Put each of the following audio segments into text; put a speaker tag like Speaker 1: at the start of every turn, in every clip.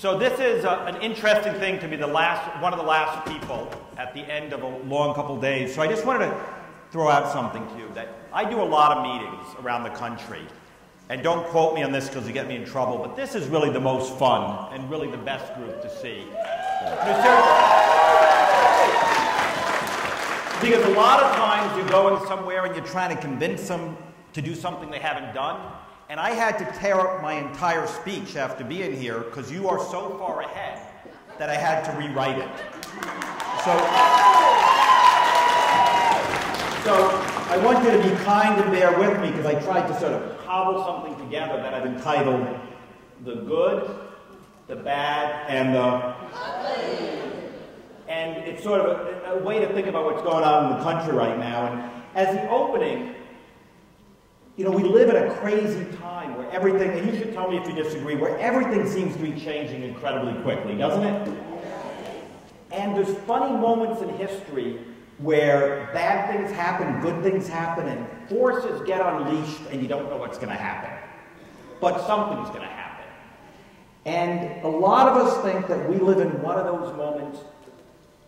Speaker 1: So this is an interesting thing to be one of the last people at the end of a long couple days. So I just wanted to throw out something to you that I do a lot of meetings around the country. And don't quote me on this because you get me in trouble, but this is really the most fun and really the best group to see. Because a lot of times you're going somewhere and you're trying to convince them to do something they haven't done. And I had to tear up my entire speech after being here because you are so far ahead that I had to rewrite it. So I want you to be kind and bear with me because I tried to sort of cobble something together that I've entitled The Good, the Bad, and the Ugly. And it's sort of a way to think about what's going on in the country right now. And as the opening, you know, we live in a crazy time where everything, and you should tell me if you disagree, where everything seems to be changing incredibly quickly, doesn't it? And there's funny moments in history where bad things happen, good things happen, and forces get unleashed and you don't know what's going to happen. But something's going to happen. And a lot of us think that we live in one of those moments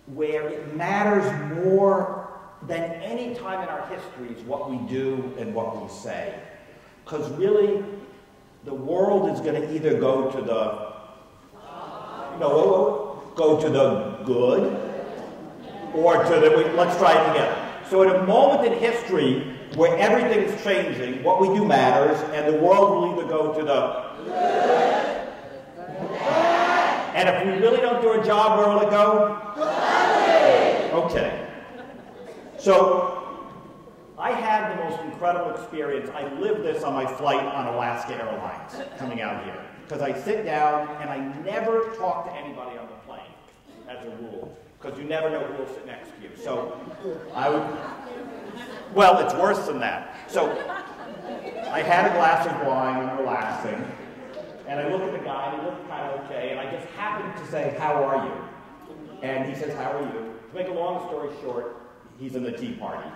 Speaker 1: where it matters more than any time in our histories what we do and what we say. Because really, the world is going to either go to the good, or to the, let's try it together. So at a moment in history where everything's changing, what we do matters, and the world will either go to the good, and if we really don't do a job, where will it go? Okay. So, I had the most incredible experience. I lived this on my flight on Alaska Airlines coming out here. Because I sit down and I never talk to anybody on the plane, as a rule. Because you never know who will sit next to you. So, well, it's worse than that. So, I had a glass of wine, I'm relaxing. And I look at the guy, and he looked kind of okay. And I just happened to say, "How are you?" And he says, "How are you?" To make a long story short, he's in the Tea Party.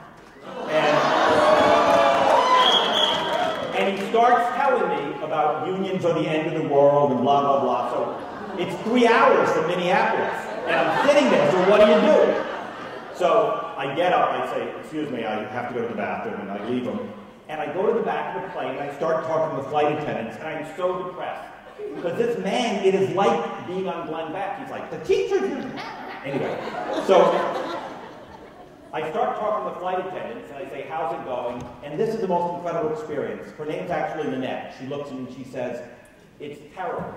Speaker 1: And he starts telling me about unions are the end of the world and blah, blah, blah. So it's 3 hours from Minneapolis. And I'm sitting there, so what do you do? So I get up, I say, "Excuse me, I have to go to the bathroom," and I leave him. And I go to the back of the plane, and I start talking to the flight attendants, and I'm so depressed. Because this man, it is like being on Glenn Beck. He's like, "The teacher..." Anyway, so I start talking to flight attendants, and I say, "How's it going?" And this is the most incredible experience. Her name's actually Nanette. She looks at me and she says, "It's terrible,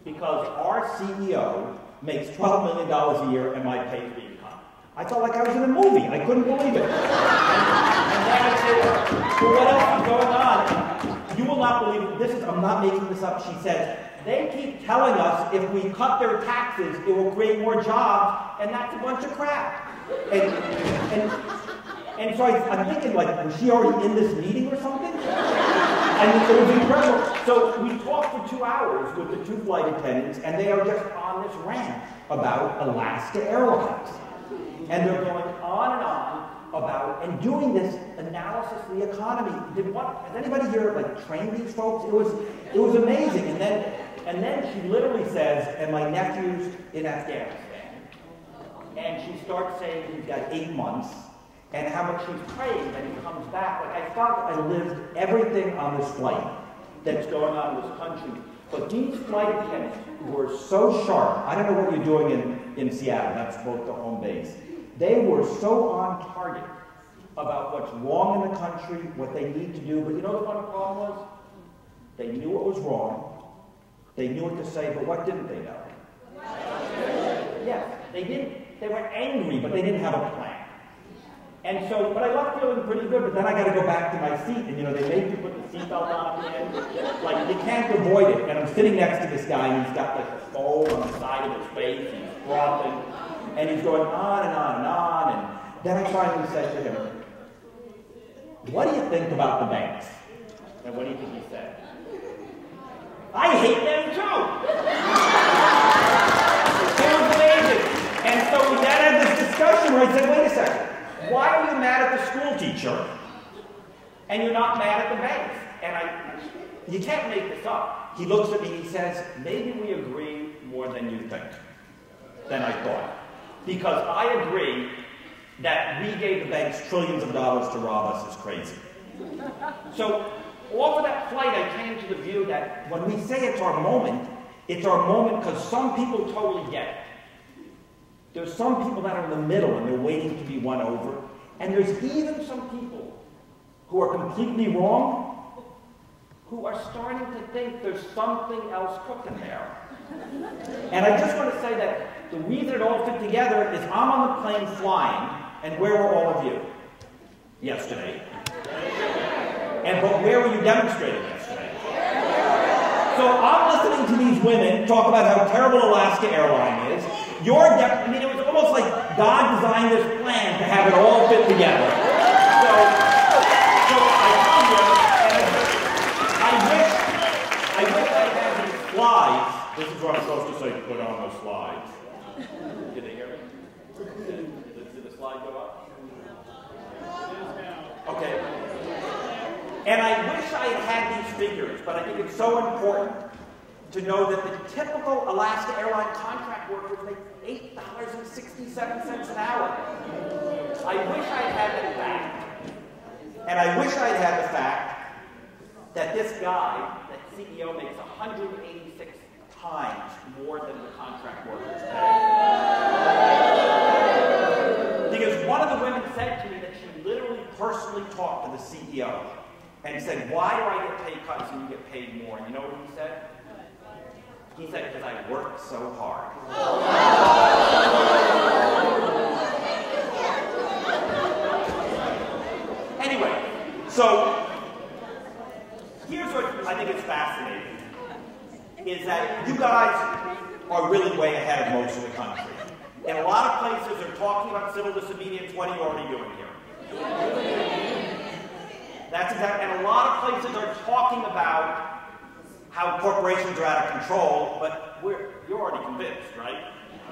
Speaker 1: because our CEO makes $12 million a year and my pay is being cut." I felt like I was in a movie. I couldn't believe it. And then I said, "So what else is going on?" You will not believe it. I'm not making this up. She says, "They keep telling us if we cut their taxes, it will create more jobs, and that's a bunch of crap." And so I'm thinking, like, was she already in this meeting or something? And it was incredible. So we talked for 2 hours with the two flight attendants, and they are just on this rant about Alaska Airlines. And they're going on and on about, and doing this analysis of the economy. Has anybody here, like, trained these folks? It was amazing. And then she literally says, "And my nephew's in Afghanistan." And she starts saying he's got 8 months, and how much she's praying that he comes back. Like, I thought I lived everything on this flight that's going on in this country. But these flight attendants were so sharp. I don't know what you're doing in Seattle. That's both the home base. They were so on target about what's wrong in the country, what they need to do. But you know what the funny problem was? They knew what was wrong. They knew what to say, but what didn't they know? Yes, they didn't. They were angry, but they didn't have a plan. And so, but I left feeling pretty good, but then I got to go back to my seat, and you know, they make you put the seatbelt on at the end. Like, you can't avoid it. And I'm sitting next to this guy, and he's got like a foam on the side of his face, he's frothing, and he's going on and on and on, and then I finally said to him, "What do you think about the banks?" And what do you think he said? "I hate them too!" It was amazing. And so we then had this discussion where I said, "Wait a second. Why are you mad at the school teacher and you're not mad at the banks?" And you can't make this up. He looks at me and he says, "Maybe we agree than you think, than I thought. Because I agree that we gave the banks trillions of dollars to rob us is crazy. So, off of that flight, I came to the view that when we say it's our moment because some people totally get it. There's some people that are in the middle and they're waiting to be won over. And there's even some people who are completely wrong who are starting to think there's something else cooking there. And I just want to say that the reason it all fit together is I'm on the plane flying, and where were all of you yesterday? But where were you demonstrating yesterday? So I'm listening to these women talk about how terrible Alaska Airline is. I mean, it was almost like God designed this plan to have it all fit together. So I come here, and I wish I had these slides. This is what I'm supposed to say, put on the slides. Did they hear me? Did the slide go up? Okay. And I wish I had these figures, but I think it's so important to know that the typical Alaska Airline contract workers make $8.67 an hour. I wish I had that fact. And I wish I had the fact that this guy, that CEO, makes 186 times more than the contract workers pay. Because one of the women said to me that she literally personally talked to the CEO and said, why do I get pay cuts and you get paid more? And you know what he said? He said, because I worked so hard. Anyway, so here's what I think is fascinating, is that you guys are really way ahead of most of the country. And a lot of places are talking about civil disobedience. What are you already doing here? That's exactly, and a lot of places are talking about how corporations are out of control, but you're already convinced, right?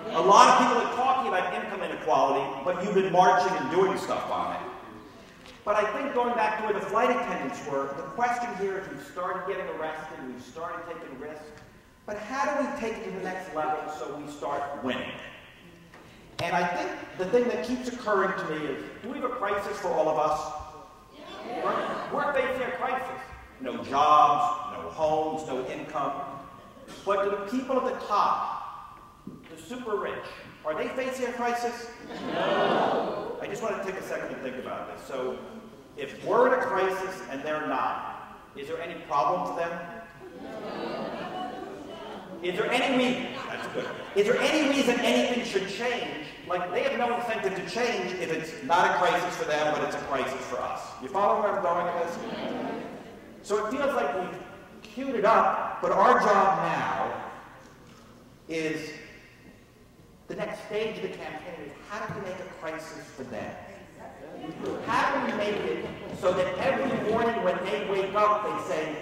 Speaker 1: A lot of people are talking about income inequality, but you've been marching and doing stuff on it. But I think going back to where the flight attendants were, the question here is we've started getting arrested, we've started taking risks, but how do we take it to the next level so we start winning? And I think the thing that keeps occurring to me is, do we have a crisis for all of us? We're facing a crisis. No jobs, no homes, no income. But do the people at the top, the super rich, are they facing a crisis? No. I just want to take a second to think about this. So, if we're in a crisis and they're not, is there any problem for them? Is there any reason? That's good. Is there any reason anything should change? Like, they have no incentive to change if it's not a crisis for them, but it's a crisis for us. You follow where I'm going with this? So it feels like we've queued it up, but our job now is, the next stage of the campaign is, how do we make a crisis for them? How do we make it so that every morning when they wake up, they say,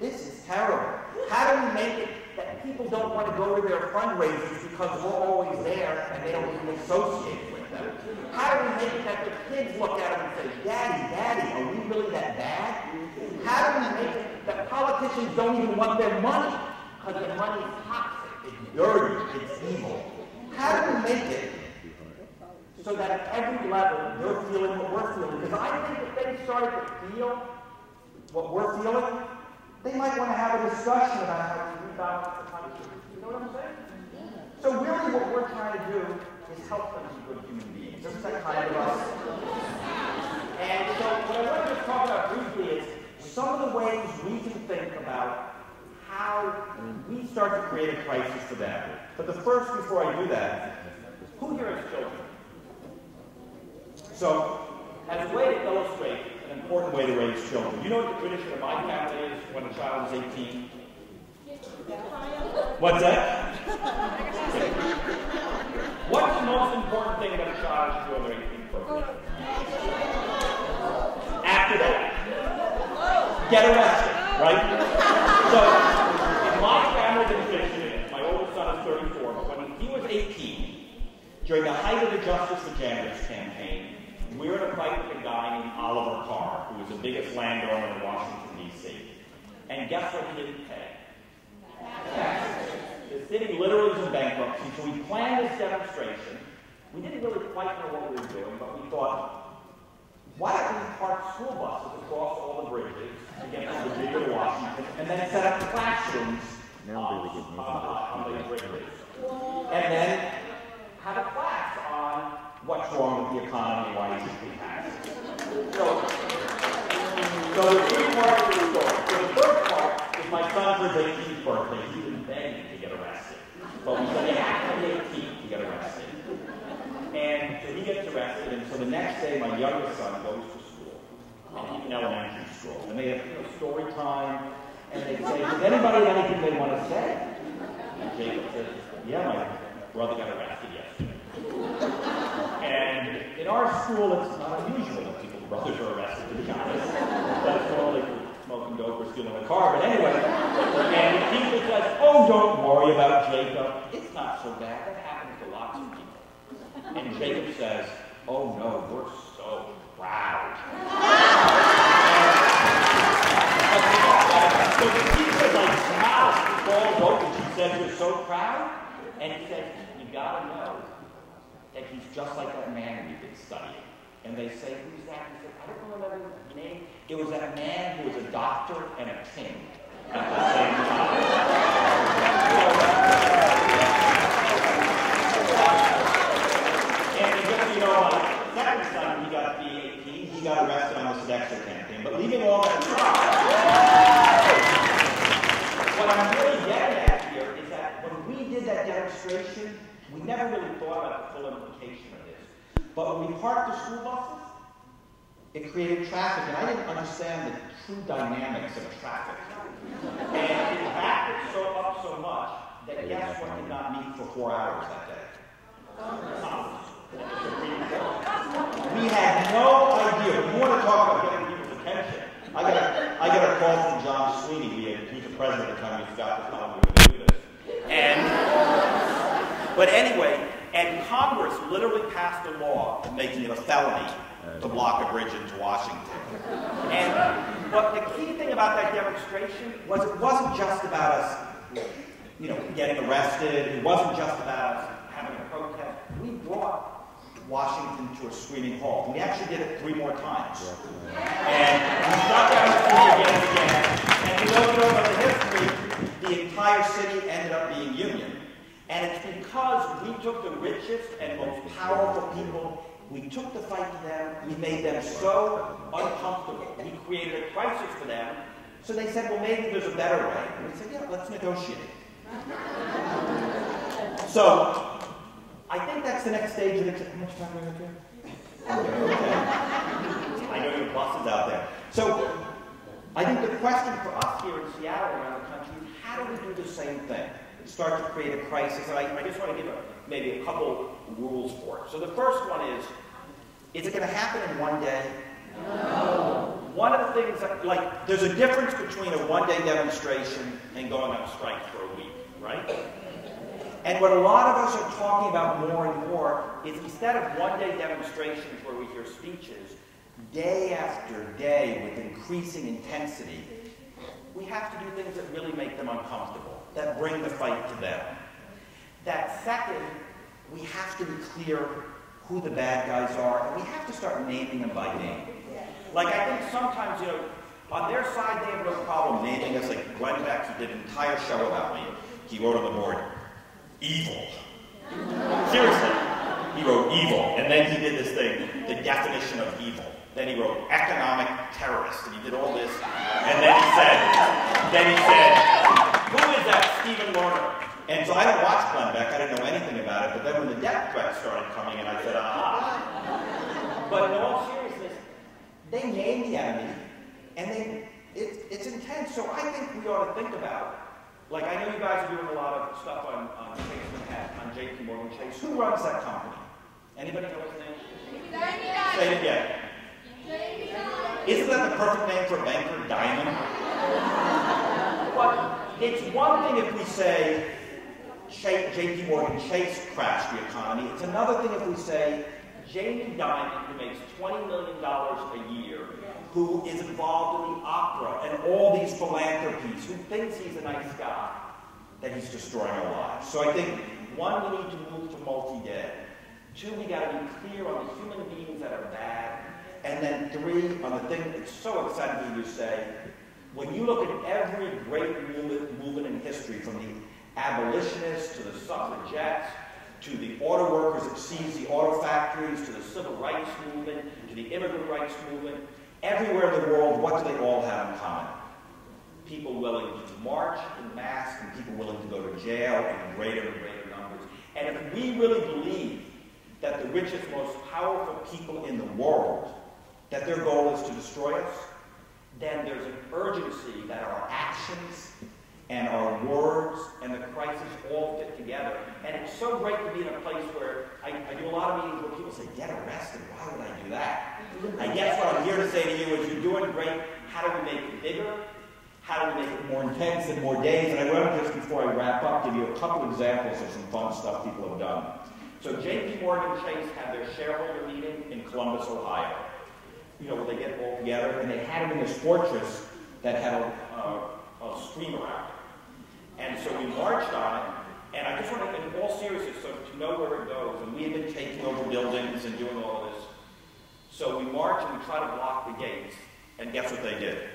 Speaker 1: this is terrible? How do we make it that people don't want to go to their fundraisers because we're always there and they don't even associate with them? How do we make it that the kids look at them and say, Daddy, Daddy, are we really that bad? How do we make it that politicians don't even want their money because their money is toxic, it's dirty, it's evil? How do we make it so that at every level they're feeling what we're feeling? Because I think if they started to feel what we're feeling, they might want to have a discussion about how we rebalance the country. You know what I'm saying? So really what we're trying to do is help them be good human beings. Isn't that kind of us? And so what I want to just talk about briefly is some of the ways we can think about how we start to create a crisis for them. But the first, before I do that, who here has children? So, as a way to illustrate an important way to raise children, you know what the tradition of my family is when a child is 18? What's that? What's the most important thing that a child should do on their 18th birthday? After that, get arrested, right? So, in my family, the tradition, my oldest son is 34, but when he was 18, during the height of the Justice for Janitors campaign, we were in a fight with a guy named Oliver Carr, who was the biggest landowner in Washington, D.C. And guess what he didn't pay? Taxes. The city literally was in bankruptcy, so we planned this demonstration. We didn't really quite know what we were doing, but we thought, why don't we park school buses across all the bridges to get from Virginia to Washington, and then set up classrooms on the bridges, and then have a class on what's wrong with the economy, why it should be passed. So there's three parts to the story. So the first part is my son's 18th birthday. He was begging to get arrested. But we said, you have to be 18 to get arrested. And so he gets arrested, and so the next day my youngest son goes to school, and he's in elementary school. And they have story time, and they say, does anybody have anything they want to say? And Jacob says, yeah, my brother got arrested yesterday. And in our school, it's not unusual that people's brothers are arrested, to be honest. But it's only for smoking dope or stealing a car. But anyway, and the teacher says, oh, don't worry about Jacob. It's not so bad. That happens to lots of people. And Jacob says, oh no, we're so proud. So the teacher smiles, falls open. She says, you're so proud? And he says, you gotta know that he's just like that man we've been studying. And they say, who's that? He said, I don't remember his name. It was that man who was a doctor and a king at the same time. And just, my second son, he got the 18, he got arrested on the Sodexo campaign. But leaving all that aside, what I'm really getting at here is that when we did that demonstration, we never really thought about the full implication of this. But when we parked the school buses, it created traffic, and I didn't understand the true dynamics of traffic. And it backed it up so much that guess what did not meet for 4 hours that day? We had no idea. We want to talk about getting people's attention. I got a call from John Sweeney. He was the president at the time. We forgot to tell him we were going to do this. But anyway, and Congress literally passed a law making it a felony to block a bridge into Washington. But the key thing about that demonstration was it wasn't just about us, getting arrested. It wasn't just about us having a protest. We brought Washington to a screaming halt. And we actually did it 3 more times. And we shut down the city again and again. And if you look over the history, the entire city ended up being Union. And it's because we took the richest and most powerful people, we took the fight to them, we made them so uncomfortable. We created a crisis for them. So they said, well, maybe there's a better way. And we said, yeah, let's negotiate. So I think that's the next stage of the... How much time do we have here? I know your bus is out there. So I think the question for us here in Seattle and around the country is how do we do the same thing? Start to create a crisis. And I just want to give maybe a couple rules for it. So the first one is it going to happen in one day? No. One of the things that, there's a difference between a one-day demonstration and going on strike for a week, right? And what a lot of us are talking about more and more is instead of one-day demonstrations where we hear speeches, day after day with increasing intensity, we have to do things that really make them uncomfortable, that bring the fight to them. That second, we have to be clear who the bad guys are, and we have to start naming them by name. I think sometimes, on their side, they have no problem naming us. Like Glenn Beck, he did an entire show about me. He wrote on the board, evil. Seriously, he wrote evil, and then he did this thing, the definition of evil. Then he wrote economic terrorist, and he did all this. And then he said, who is that Stephen Lerner? And so I don't watch Glenn Beck, I didn't know anything about it, but then when the death threats started coming in, I said, aha. But in all seriousness, they name the enemy, and it's intense. So I think we ought to think about, I know you guys are doing a lot of stuff on JP Morgan Chase. Who runs that company? Anybody know his name? Say it again. Isn't that the perfect name for a banker, Diamond? But it's one thing if we say JP Morgan Chase crashed the economy. It's another thing if we say Jamie Dimon, who makes $20 million a year, who is involved in the opera and all these philanthropies, who thinks he's a nice guy, that he's destroying our lives. So I think, one, we need to move to multi-day. Two, we got to be clear on the human beings that are bad. And then three, on the thing that's so exciting to you to say, when you look at every great movement in history, from the abolitionists to the suffragettes, to the auto workers that seized the auto factories, to the civil rights movement, to the immigrant rights movement, everywhere in the world, what do they all have in common? People willing to march in mass and people willing to go to jail in greater and greater numbers. And if we really believe that the richest, most powerful people in the world, that their goal is to destroy us, then there's an urgency that our actions and our words and the crisis all fit together. And it's so great to be in a place where I do a lot of meetings where people say, get arrested, why would I do that? I guess what I'm here to say to you is you're doing great. How do we make it bigger? How do we make it more intense and more days? And I want to, just before I wrap up, give you a couple examples of some fun stuff people have done. So J.P. Morgan Chase had their shareholder meeting in Columbus, Ohio. You know, where they get all together, and they had them in this fortress that had a stream around it. And so we marched on it, and I just want to, in all seriousness, so to know where it goes, and we had been taking over buildings and doing all of this. So we marched and we tried to block the gates, and guess what they did?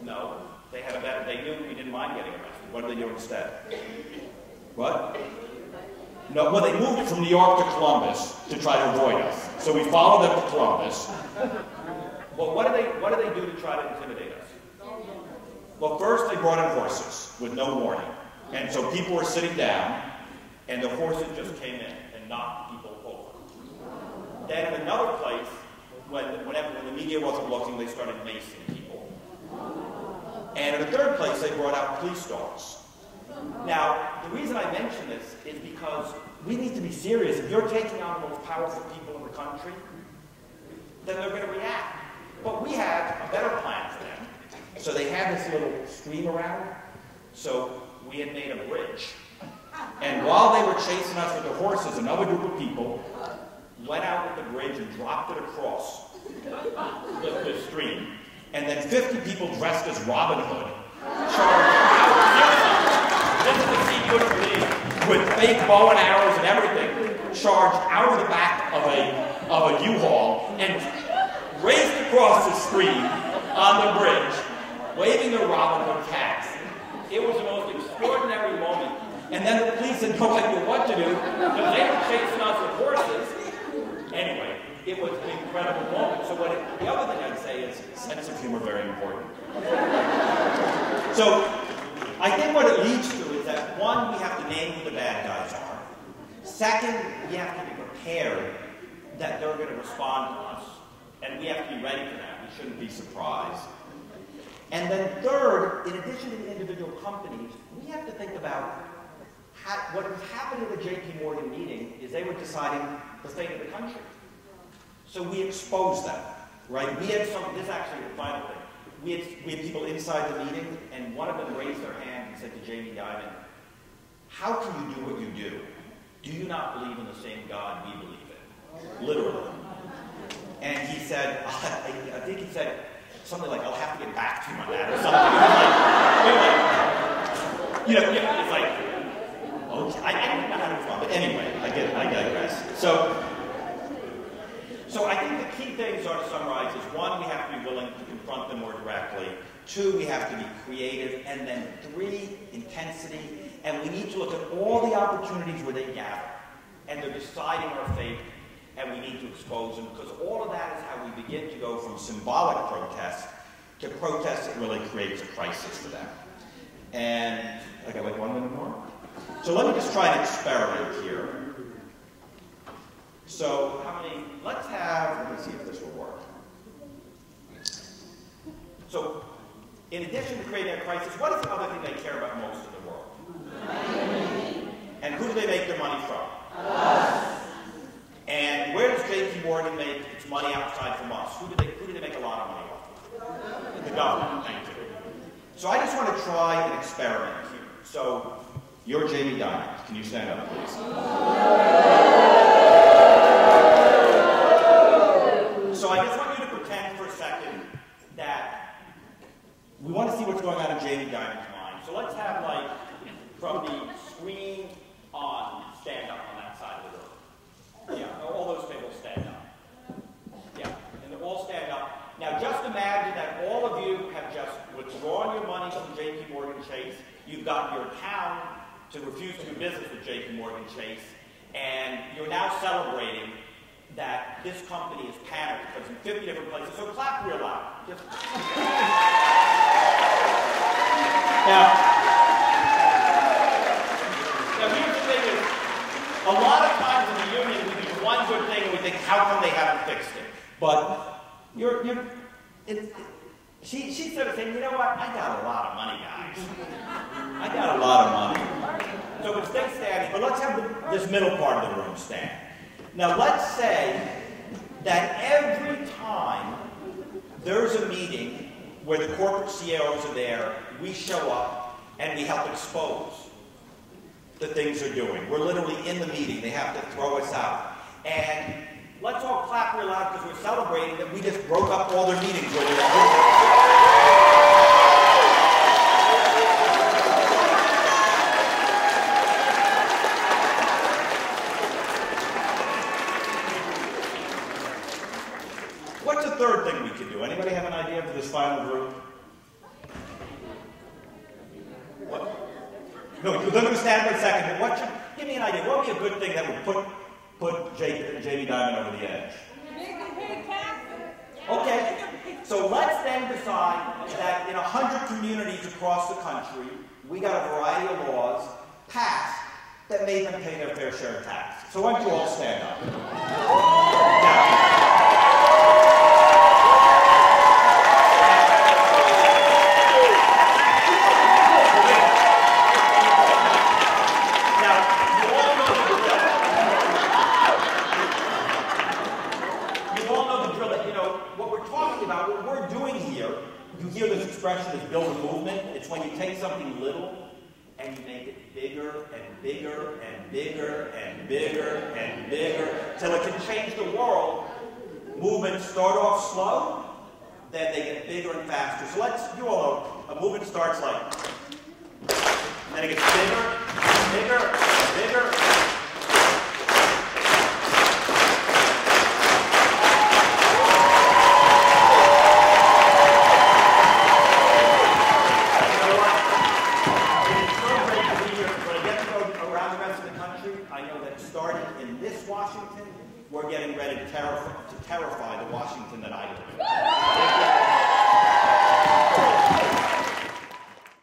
Speaker 1: No, they had a better, they knew we didn't mind getting arrested. What did they do instead? What? No, well, they moved from New York to Columbus to try to avoid us. So we followed them to Columbus. Well, what did they do to try to intimidate us? Well, first they brought in horses with no warning. And so people were sitting down, and the horses just came in and knocked people over. Then in another place, when the media wasn't looking, they started macing people. And in a third place, they brought out police dogs. Now, the reason I mention this is because we need to be serious. If you're taking on the most powerful people in the country, then they're going to react. But we had a better plan for them. So they had this little stream around. So we had made a bridge. And while they were chasing us with the horses, another group of people went out with the bridge and dropped it across the stream. And then 50 people dressed as Robin Hood charged out. This is the scene you would believe, with fake bow and arrows and everything, charged out of the back of a U-Haul and raced across the stream on the bridge, waving their Robin Hood caps. It was the most extraordinary moment. And then the police had no idea what to do because they were chasing us with horses. Anyway, it was an incredible moment. So the other thing I'd say is sense of humor very important. So I think what it leads to is that, one, we have to name who the bad guys are. Second, we have to be prepared that they're going to respond to us. And we have to be ready for that. We shouldn't be surprised. And then third, in addition to the individual companies, we have to think about what was happening at the J.P. Morgan meeting is they were deciding the fate of the country. So we exposed them, right? We had this is actually the final thing. We had people inside the meeting, and one of them raised their hand and said to Jamie Dimon, how can you do what you do? Do you not believe in the same God we believe in? Literally. And he said, I think he said something like, I'll have to get back to you on that, or something. It's like, okay, I don't know how to respond, but anyway, I digress. So I think the key things are to summarize is, one, we have to be willing to confront them more directly. Two, we have to be creative. And then three, intensity. And we need to look at all the opportunities where they gather. And they're deciding our fate. And we need to expose them. Because all of that is how we begin to go from symbolic protest to protest that really creates a crisis for them. And I got like 1 minute more? So let me just try an experiment here. So let me see if this will work. So, in addition to creating a crisis, what is the other thing they care about most in the world? Money. And who do they make their money from? Us. And where does J.P. Morgan make its money outside from us? Who do they make a lot of money off? The government. Thank you. So I just want to try an experiment here. So, you're Jamie Dimon. Can you stand up, please? So I just want you to pretend for a second that we want to see what's going on in Jamie Dimon's mind. So let's have, like, from the screen on stand up on that side of the room. Yeah, all those tables stand up. Yeah, and they all stand up. Now just imagine that all of you have just withdrawn your money from JP Morgan Chase. You've got your account to refuse to do business with JP Morgan Chase, and you're now celebrating that this company is panicked because in 50 different places. So clap real loud. Just Now here's the thing is, a lot of times in the union we do one good thing and we think, how come they haven't fixed it? But she started saying, you know what, I got a lot of money, guys. I got a lot of money. So we'll stay standing, but let's have this middle part of the room stand. Now let's say that every time there's a meeting where the corporate CEOs are there, we show up and we help expose the things they're doing. We're literally in the meeting. They have to throw us out. And let's all clap real loud because we're celebrating that we just broke up all their meetings where they're What's the third thing we could do? Anybody have an idea for this final group? What? No, we're going to stand for a second, but give me an idea. What would be a good thing that would put Jamie Dimon over the edge? Okay, so let's then decide that in 100 communities across the country, we got a variety of laws passed that made them pay their fair share of tax. So why don't you all stand up? Expression is build a movement. It's when you take something little and you make it bigger and bigger and bigger and bigger and bigger till it can change the world. Movements start off slow, then they get bigger and faster. So you all know, a movement starts like, and then it gets bigger, bigger, bigger. We're getting ready to terrify the Washington that I live in.